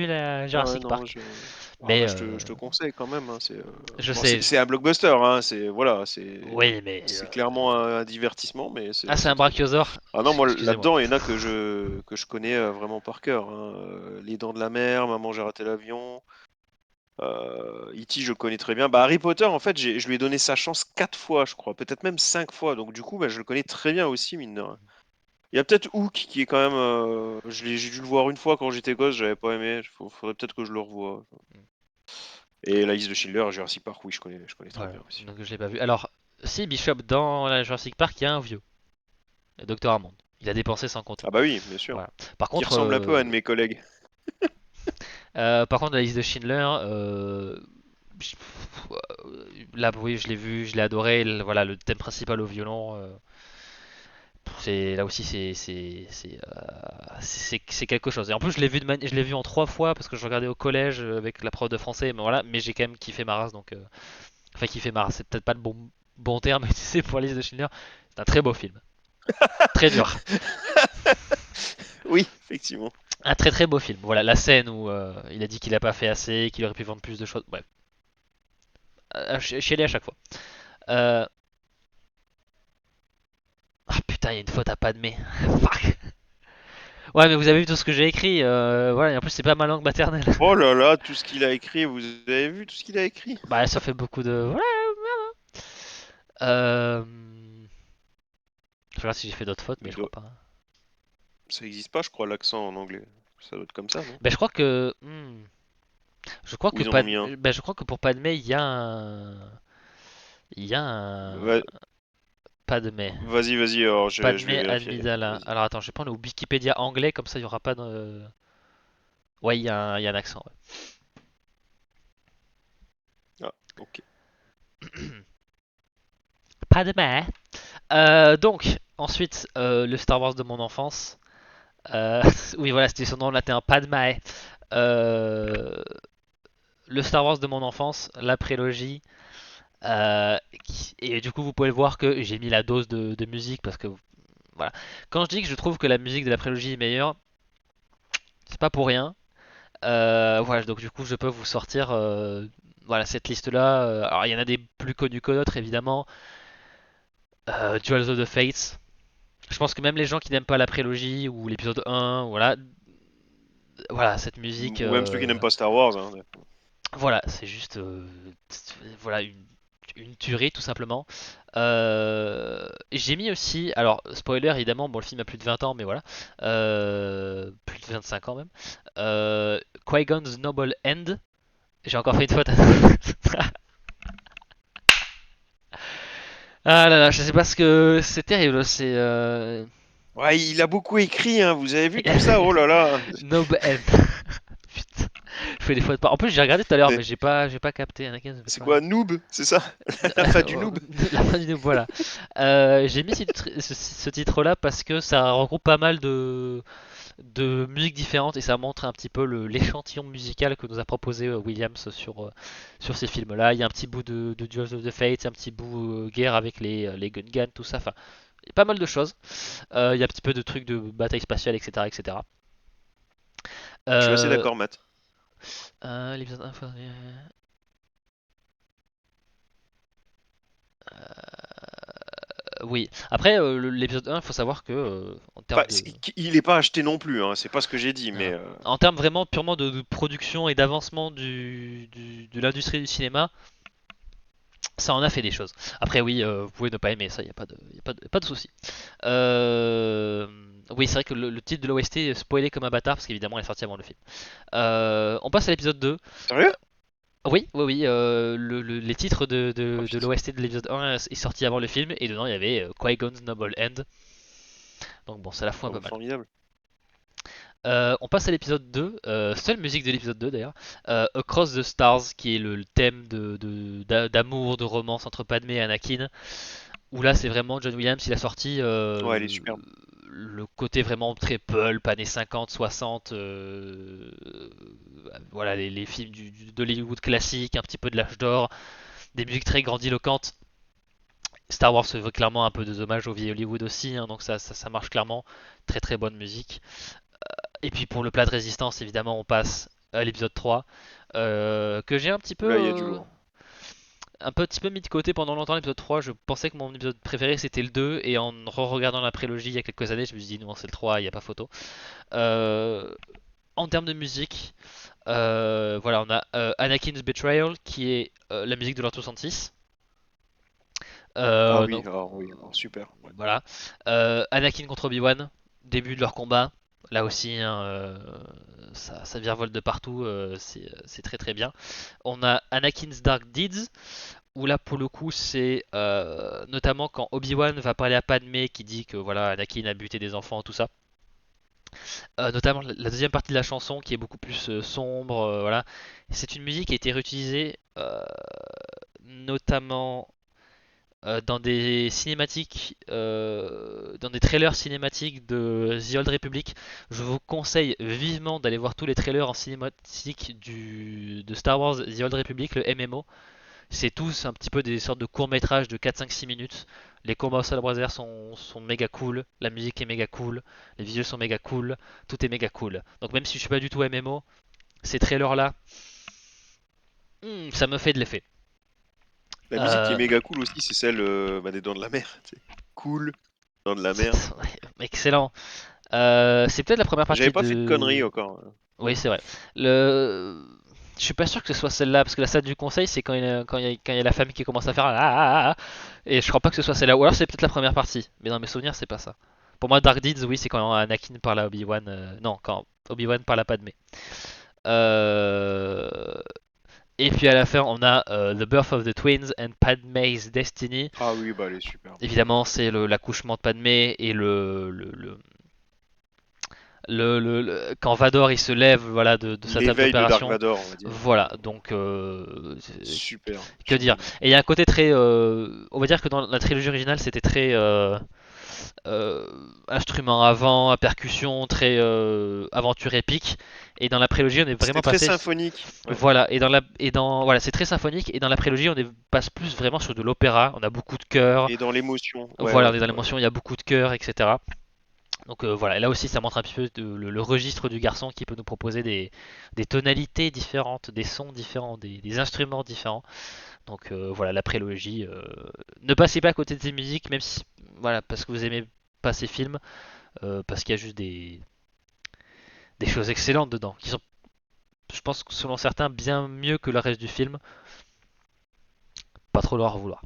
la Ah ouais, Jurassic non, Park, ah mais bah, je te conseille quand même, hein, je bon, sais, c'est un blockbuster, hein, c'est voilà, oui, mais c'est clairement un divertissement, mais ah, c'est c'est un très bien. brachiosaure. Ah non, moi Excusez-moi. là-dedans, il y en a que je connais vraiment par cœur, hein. Les Dents de la Mer, Maman j'ai raté l'avion, E.T. je connais très bien. Bah, Harry Potter, en fait, je lui ai donné sa chance 4 fois, je crois, peut-être même 5 fois. Donc du coup, bah, je le connais très bien aussi, mine de rien. Il y a peut-être Hook qui est quand même. J'ai dû le voir une fois quand j'étais gosse, j'avais pas aimé. Faudrait peut-être que je le revoie. Et la liste de Schindler, Jurassic Park, oui, je connais très Voilà, bien aussi. donc je l'ai pas vu. Alors, si Bishop dans la Jurassic Park, il y a un vieux, le Docteur Hammond. Il a dépensé sans compter. Ah bah oui, bien sûr. Voilà. Par Qui contre, ressemble un peu à un de mes collègues. la liste de Schindler, je- là, oui, je l'ai vu, je l'ai adoré. Voilà, le thème principal au violon, c'est là aussi, c'est quelque chose. Et en plus, je l'ai vu en 3 fois parce que je regardais au collège avec la prof de français. Mais voilà, mais j'ai quand même kiffé ma race, donc enfin kiffé ma race, c'est peut-être pas le bon terme, mais tu sais, pour la liste de Schindler, c'est un très beau film, très dur, Oui, effectivement. un très très beau film. Voilà, la scène où il a dit qu'il a pas fait assez, qu'il aurait pu vendre plus de choses. Bref, chialer à chaque fois. Euh, Ah putain, il y a une faute à Padmé. Fuck. Ouais, mais vous avez vu tout ce que j'ai écrit. Voilà, et en plus, c'est pas ma langue maternelle. Oh là là, tout ce qu'il a écrit, vous avez vu tout ce qu'il a écrit? Bah, ça fait beaucoup de. Voilà. Euh... Je regarde si j'ai fait d'autres fautes, mais Il je crois doit- pas. Ça existe pas, je crois, l'accent en anglais. Ça doit être comme ça, non? Ben, je crois que. Ou ils en ont mis un. Ben, je crois que pour Padmé, il y a un. Il y a un. Va- Padmé. Vas-y, alors je vais Padmé vérifier. Amidala. Vas-y. Alors attends, je vais prendre le Wikipédia anglais, comme ça il y aura pas de. Ouais, il y a un accent. Ah, ok. Ouais. Padmé. Donc, ensuite, le Star Wars de mon enfance. Euh, oui, voilà, c'était son nom latin, Padmé. Euh, le Star Wars de mon enfance, la prélogie. Et du coup, vous pouvez le voir que j'ai mis la dose de musique parce que voilà. Quand je dis que je trouve que la musique de la prélogie est meilleure, c'est pas pour rien. Voilà, donc du coup, je peux vous sortir voilà cette liste-là. Alors, il y en a des plus connus que d'autres, évidemment. Duels of the Fates. Je pense que même les gens qui n'aiment pas la prélogie ou l'épisode 1, voilà, cette musique, Ou même ceux qui n'aiment pas Star Wars, hein. voilà, c'est juste, voilà, une tuerie tout simplement. J'ai mis aussi, alors spoiler évidemment, bon le film a plus de 20 ans, mais voilà, plus de 25 ans même. Qui-Gon's Noble End. J'ai encore fait une faute. Ah là là, je sais pas ce que c'est terrible, c'est Ouais, il a beaucoup écrit, hein. Vous avez vu tout ça? Oh là là. Noble End. Putain, je fais des fautes. En plus, j'ai regardé tout à l'heure, mais C'est j'ai pas capté. c'est quoi, noob? C'est ça? La fin du noob? La fin du nouveau, voilà. J'ai mis ce titre-là parce que ça regroupe pas mal de musiques différentes et ça montre un petit peu l'échantillon musical que nous a proposé Williams sur ces films-là. Il y a un petit bout de Duels of the Fates, un petit bout guerre avec les Gungans, tout ça. Enfin, il y a pas mal de choses. Il y a un petit peu de trucs de bataille spatiale, etc. etc. Je suis assez Euh, d'accord, Matt. L'épisode 1, oui. Après, l'épisode 1, il faut savoir que en Enfin, termes de il est pas acheté non plus, hein. C'est pas ce que j'ai dit, mais voilà. En termes vraiment purement de production et d'avancement de l'industrie du cinéma, Ça en a fait des choses. Après, oui, vous pouvez ne pas aimer ça, il n'y a pas de, pas de souci. Euh, Oui, c'est vrai que le titre de l'OST est spoilé comme un bâtard parce qu'évidemment elle est sortie avant le film. On passe à l'épisode 2. Sérieux? Oui, oui, oui, les titres Oh de putain. l'OST de l'épisode 1 est sorti avant le film et dedans il y avait Qui-Gon's Noble End. Donc bon, ça la fout un Oh, peu bah, mal. formidable. On passe à l'épisode 2, seule musique de l'épisode 2 d'ailleurs, Across the Stars, qui est le thème d'amour, de romance entre Padmé et Anakin, où là c'est vraiment John Williams, il a sorti Ouais, elle est superbe. le côté vraiment très pulp, années 50, 60, voilà les films de l'Hollywood classique, un petit peu de l'âge d'or, des musiques très grandiloquentes. Star Wars se veut clairement un peu des hommages au vieil Hollywood aussi, hein, donc ça marche clairement. Très très bonne musique. Et puis pour le plat de résistance, évidemment, on passe à l'épisode 3, que j'ai Là, il y a du lourd. un petit peu mis de côté pendant longtemps. L'épisode 3, je pensais que mon épisode préféré c'était le 2, et en re-regardant la prélogie il y a quelques années, je me suis dit non, c'est le 3, il n'y a pas photo. Euh, En termes de musique, voilà, on a Anakin's Betrayal, qui est la musique de l'an 66. Ah Donc oui, alors, super. Ouais. voilà. Anakin contre Obi-Wan, début de leur combat. Là aussi, hein, ça virevolte de partout, c'est très très bien. On a Anakin's Dark Deeds, où là pour le coup c'est notamment quand Obi-Wan va parler à Padmé qui dit que voilà Anakin a buté des enfants, tout ça. Notamment la deuxième partie de la chanson qui est beaucoup plus sombre, voilà. C'est une musique qui a été réutilisée notamment dans des cinématiques, dans des trailers cinématiques de The Old Republic. Je vous conseille vivement d'aller voir tous les trailers en cinématique de Star Wars The Old Republic, le MMO. C'est tous un petit peu des sortes de courts métrages de 4, 5, 6 minutes. Les combats au sabre laser sont méga cool, la musique est méga cool, les visuels sont méga cool, tout est méga cool. Donc même si je suis pas du tout MMO, ces trailers là, ça me fait de l'effet. La musique qui est Euh, méga cool aussi, c'est celle des Dents de la Mer. Tu sais. Cool, Dents de la Mer. Excellent. C'est peut-être la première J'avais partie pas fait de conneries de. encore. Oui, c'est vrai. Je suis pas sûr que ce soit celle-là, parce que la salle du conseil, c'est quand il y a la famille qui commence à faire et je crois pas que ce soit celle-là. Ou alors c'est peut-être la première partie, mais dans mes souvenirs, c'est pas ça. Pour moi, Dark Deeds, oui, c'est quand Anakin parle à Obi-Wan. Non, quand Obi-Wan parle à Padmé. Euh, Et puis à la fin, on a The Birth of the Twins and Padmé's Destiny. Ah oui, bah elle est superbe. Évidemment, c'est l'accouchement de Padmé et quand Vador il se lève voilà de sa table L'éveil de Dark d'opération. Vador, on va dire. Voilà, donc Super, que dire. sublime. Et il y a un côté très on va dire que dans la trilogie originale c'était très euh, instrument avant, percussion, très aventure épique. Et dans la prélogie on est C'était vraiment très passé. symphonique. Ouais. Voilà, voilà, c'est très symphonique, et dans la prélogie passe plus vraiment sur de l'opéra, on a beaucoup de chœurs, Et dans l'émotion. voilà, on est dans Ouais. l'émotion, il y a beaucoup de chœurs, etc. Donc voilà, et là aussi ça montre un petit peu le registre du garçon qui peut nous proposer des tonalités différentes, des sons différents, des instruments différents. Donc voilà, la prélogie. Ne passez pas à côté de ces musiques, même si, voilà, parce que vous aimez pas ces films, parce qu'il y a juste des choses excellentes dedans, qui sont, je pense, selon certains, bien mieux que le reste du film. Pas trop leur vouloir.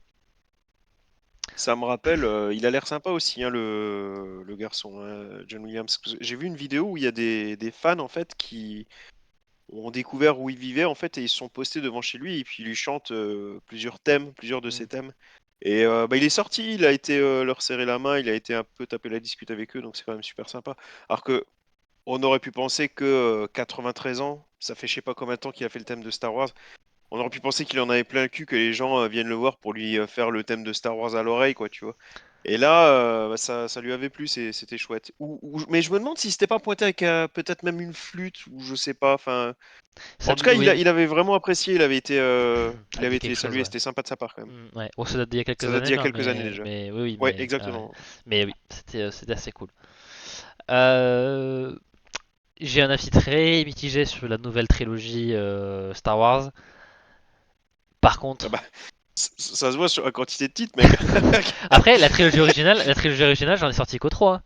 Ça me rappelle, il a l'air sympa aussi, hein, le garçon, John Williams. Parce que j'ai vu une vidéo où il y a des fans en fait qui ont découvert où il vivait en fait et ils se sont postés devant chez lui et puis il lui chante plusieurs thèmes, plusieurs de Mm. ses thèmes. Et il est sorti, il a été leur serrer la main, il a été un peu taper la discute avec eux, donc c'est quand même super sympa. Alors que on aurait pu penser que 93 ans, ça fait je sais pas combien de temps qu'il a fait le thème de Star Wars. On aurait pu penser qu'il en avait plein le cul, que les gens viennent le voir pour lui faire le thème de Star Wars à l'oreille, quoi, tu vois. Et là, ça lui avait plu, c'était chouette. Mais je me demande si c'était pas pointé avec peut-être même une flûte, ou je sais pas. Enfin, en tout cas, Oui, il avait vraiment apprécié, ça me dit quelque chose, salué, ouais. c'était sympa de sa part quand même. Ouais. Oh, ça date d'il y a Ça quelques date années, d'il y a non, quelques années déjà. mais oui, oui, Ouais, ouais. exactement. Mais oui, c'était assez cool. Euh, j'ai un avis très mitigé sur la nouvelle trilogie Star Wars. Par Ah contre, bah, ça se voit sur la quantité de titres, mec. après la trilogie originale, j'en ai sorti qu'au 3.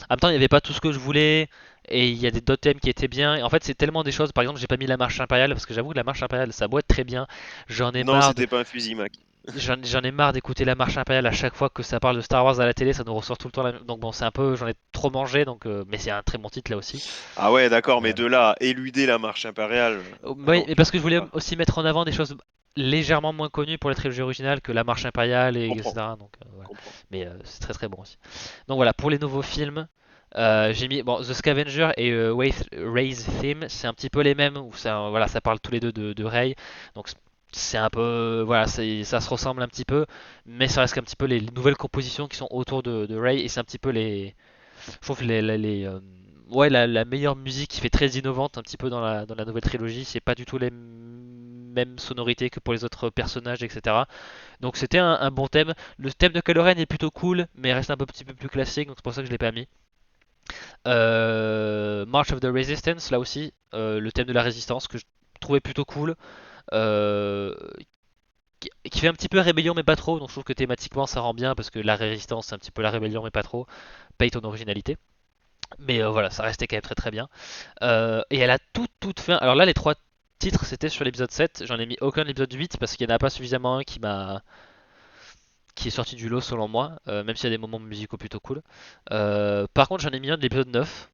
En même temps, il n'y avait pas tout ce que je voulais, et il y a des d'autres thèmes qui étaient bien. Et en fait, c'est tellement des choses. Par exemple, j'ai pas mis la marche impériale parce que j'avoue que la marche impériale, ça doit être très bien. J'en ai Non, marre c'était pas un fusil, Mac. j'en ai marre d'écouter la marche impériale à chaque fois que ça parle de Star Wars à la télé, ça nous ressort tout le temps donc bon, c'est un peu, j'en ai trop mangé, donc mais c'est un très bon titre là aussi. Ah ouais, d'accord, mais Euh, de là à éluder la marche impériale, ah oui, non, mais tu parce que tu je peux voulais pas. aussi mettre en avant des choses légèrement moins connues pour la trilogie originale que la marche impériale et Comprends, etc. Donc voilà. comprends. Mais c'est très très bon aussi. Donc voilà, pour les nouveaux films, j'ai mis bon, The Scavenger et Rey's Theme, c'est un petit peu les mêmes où ça, voilà, ça parle tous les deux de Rey. Donc c'est un peu, voilà, ça se ressemble un petit peu, mais ça reste un petit peu les nouvelles compositions qui sont autour de Rey et c'est un petit peu je trouve ouais, la meilleure musique qui fait très innovante un petit peu dans la nouvelle trilogie. C'est pas du tout les mêmes sonorités que pour les autres personnages, etc. Donc c'était un bon thème. Le thème de Kylo Ren est plutôt cool, mais reste un petit peu plus classique, donc c'est pour ça que je l'ai pas mis. March of the Resistance, là aussi, le thème de la résistance que je trouvais plutôt cool. Euh, qui fait un petit peu rébellion mais pas trop, donc je trouve que thématiquement ça rend bien parce que la résistance c'est un petit peu la rébellion mais pas trop, paye ton originalité. Mais voilà, ça restait quand même très très bien. Et elle a toute fin. Alors là, les trois titres c'était sur l'épisode 7. J'en ai mis aucun l'épisode 8 parce qu'il n'y en a pas suffisamment un qui est sorti du lot selon moi, même s'il y a des moments musicaux plutôt cool. Par contre, j'en ai mis un de l'épisode 9.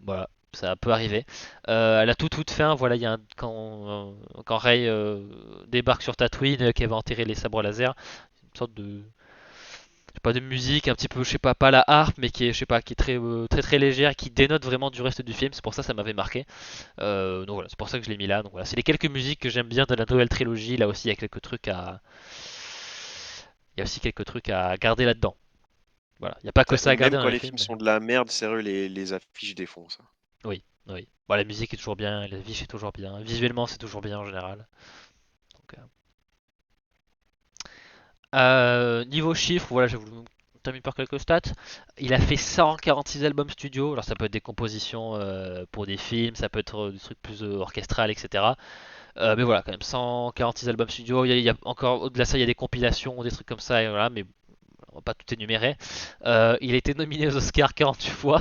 Voilà, ça peut arriver. À la toute fin, voilà, il y a quand Rey débarque sur Tatooine, qu'elle va enterrer les sabres laser, une sorte de je sais pas de musique un petit peu, je sais pas la harpe, mais qui est je sais pas qui est très très légère, qui dénote vraiment du reste du film. C'est pour ça que ça m'avait marqué. Donc voilà, c'est pour ça que je l'ai mis là. Donc voilà, c'est les quelques musiques que j'aime bien de la nouvelle trilogie. Là aussi, il y a aussi quelques trucs à garder là-dedans. Voilà, il n'y a pas que ça à Même garder dans quand les les films. films Mais... sont de la merde, sérieux, les affiches défoncent. Oui, oui. Bon, la musique est toujours bien, la vie est toujours bien, visuellement c'est toujours bien en général. Donc, niveau chiffres, voilà, je vais vous terminer par quelques stats. Il a fait 146 albums studio. Alors ça peut être des compositions pour des films, ça peut être des trucs plus orchestral, etc. Mais voilà, quand même 146 albums studio. Il y a encore au-delà de ça, il y a des compilations, des trucs comme ça, et voilà, mais on va pas tout énumérer. Il a été nominé aux Oscars 48 fois.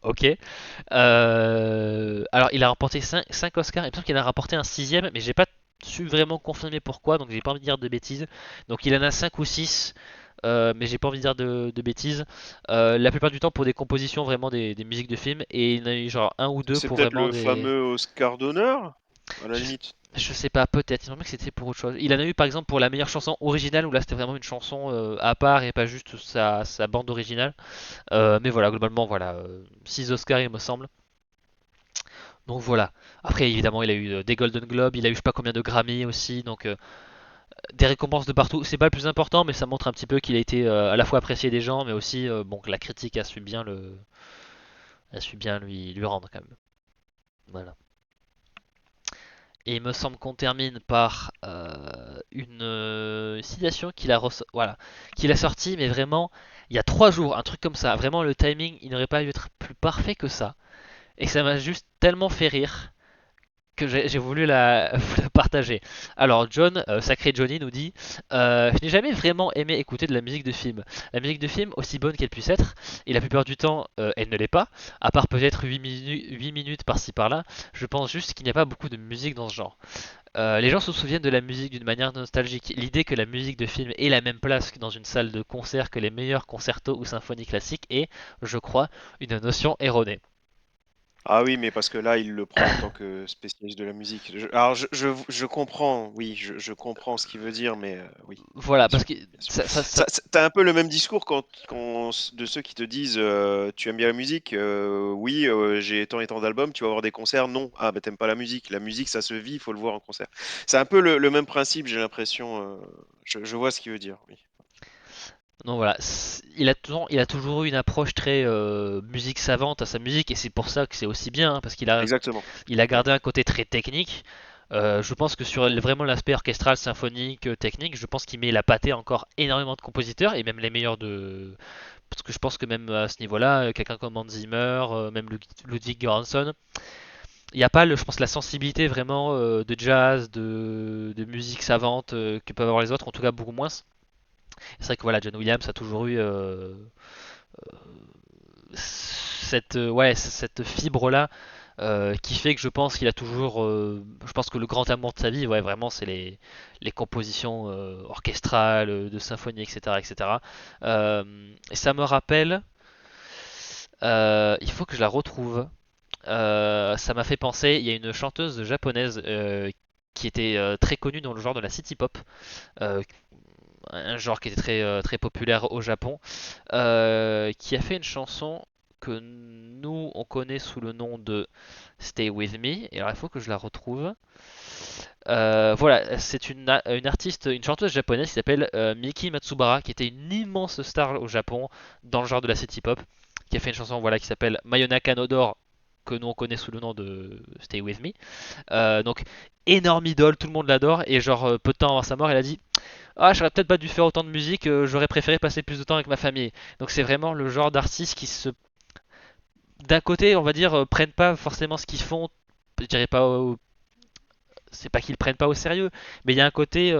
Ok. Alors, il a remporté 5 Oscars. Il me semble qu'il en a remporté un sixième, mais j'ai pas su vraiment confirmer pourquoi, donc j'ai pas envie de dire de bêtises. Donc, il en a 5 ou 6, mais j'ai pas envie de dire de bêtises. La plupart du temps pour des compositions, vraiment des musiques de films, et il en a eu genre un ou deux C'est pour peut-être vraiment le des. fameux Oscar d'honneur, à la Je, limite. je sais pas, peut-être. Il me semble que c'était pour autre chose. Il en a eu par exemple pour la meilleure chanson originale, où là c'était vraiment une chanson à part et pas juste sa bande originale. Mais voilà, globalement, voilà, 6 Oscars il me semble. Donc voilà. Après, évidemment, il a eu des Golden Globes, il a eu je sais pas combien de Grammy aussi, donc des récompenses de partout. C'est pas le plus important, mais ça montre un petit peu qu'il a été à la fois apprécié des gens, mais aussi bon que la critique a su bien lui rendre quand même. Voilà. Et il me semble qu'on termine par une citation voilà, qu'il a sorti, mais vraiment il y a 3 jours, un truc comme ça. Vraiment, le timing, il n'aurait pas dû être plus parfait que ça. Et ça m'a juste tellement fait rire que j'ai voulu la partager. Alors John, sacré Johnny, nous dit je n'ai jamais vraiment aimé écouter de la musique de film. La musique de film, aussi bonne qu'elle puisse être, et la plupart du temps, elle ne l'est pas, à part peut-être 8 minutes par-ci par-là, je pense juste qu'il n'y a pas beaucoup de musique dans ce genre. Les gens se souviennent de la musique d'une manière nostalgique. L'idée que la musique de film ait la même place dans une salle de concert que les meilleurs concertos ou symphonies classiques est, je crois, une notion erronée. Ah oui, mais parce que là, il le prend en tant que spécialiste de la musique. Alors, je comprends, oui, je comprends ce qu'il veut dire, mais oui, Voilà, bien parce sûr, que bien sûr. ça T'as un peu le même discours de ceux qui te disent tu aimes bien la musique? Oui, j'ai tant et tant d'albums, tu vas voir des concerts? Non. Ah, bah t'aimes pas la musique. La musique, ça se vit, il faut le voir en concert. C'est un peu le même principe, j'ai l'impression. Je vois ce qu'il veut dire, oui. Donc voilà, il a toujours eu une approche très musique savante à sa musique et c'est pour ça que c'est aussi bien hein, parce Exactement. il a Ouais. gardé un côté très technique. Je pense que sur vraiment l'aspect orchestral, symphonique, technique, je pense qu'il met la pâtée encore énormément de compositeurs et même les meilleurs de. Parce que je pense que même à ce niveau-là, quelqu'un comme Hans Zimmer, même Ludwig Göransson, il n'y a pas, je pense, la sensibilité vraiment de jazz, de musique savante que peuvent avoir les autres, en tout cas beaucoup moins. C'est vrai que voilà, John Williams a toujours eu cette fibre là qui fait que je pense qu'il a toujours, je pense que le grand amour de sa vie, ouais, vraiment, c'est les compositions orchestrales, de symphonie, etc., etc. Et ça me rappelle, il faut que je la retrouve. Ça m'a fait penser, il y a une chanteuse japonaise qui était très connue dans le genre de la city pop, euh, un genre qui était très populaire au Japon, qui a fait une chanson que nous on connaît sous le nom de Stay With Me. Et alors il faut que je la retrouve. Voilà, c'est une artiste, une chanteuse japonaise qui s'appelle Miki Matsubara, qui était une immense star au Japon dans le genre de la city pop, qui a fait une chanson voilà qui s'appelle Mayonaka no Door, que nous on connaît sous le nom de Stay With Me. Donc énorme idole, tout le monde l'adore, et genre peu de temps avant sa mort, elle a dit ah, j'aurais peut-être pas dû faire autant de musique, j'aurais préféré passer plus de temps avec ma famille. Donc c'est vraiment le genre d'artistes qui se, d'un côté, on va dire, prennent pas forcément ce qu'ils font. Je dirais pas, c'est pas qu'ils le prennent pas au sérieux, mais il y a un côté,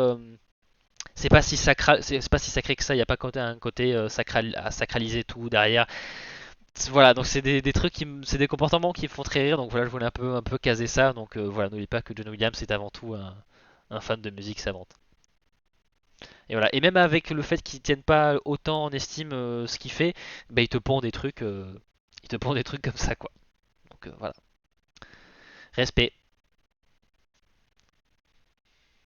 c'est pas si c'est pas si sacré que ça. Il y a pas un côté à sacraliser tout derrière. Voilà, donc c'est des trucs c'est des comportements qui me font très rire. Donc voilà, je voulais un peu caser ça. Donc voilà, n'oubliez pas que John Williams est avant tout un fan de musique savante. Et voilà. Et même avec le fait qu'ils tiennent pas autant en estime ce qu'il fait, bah, il te pond des trucs comme ça quoi. Donc voilà. Respect.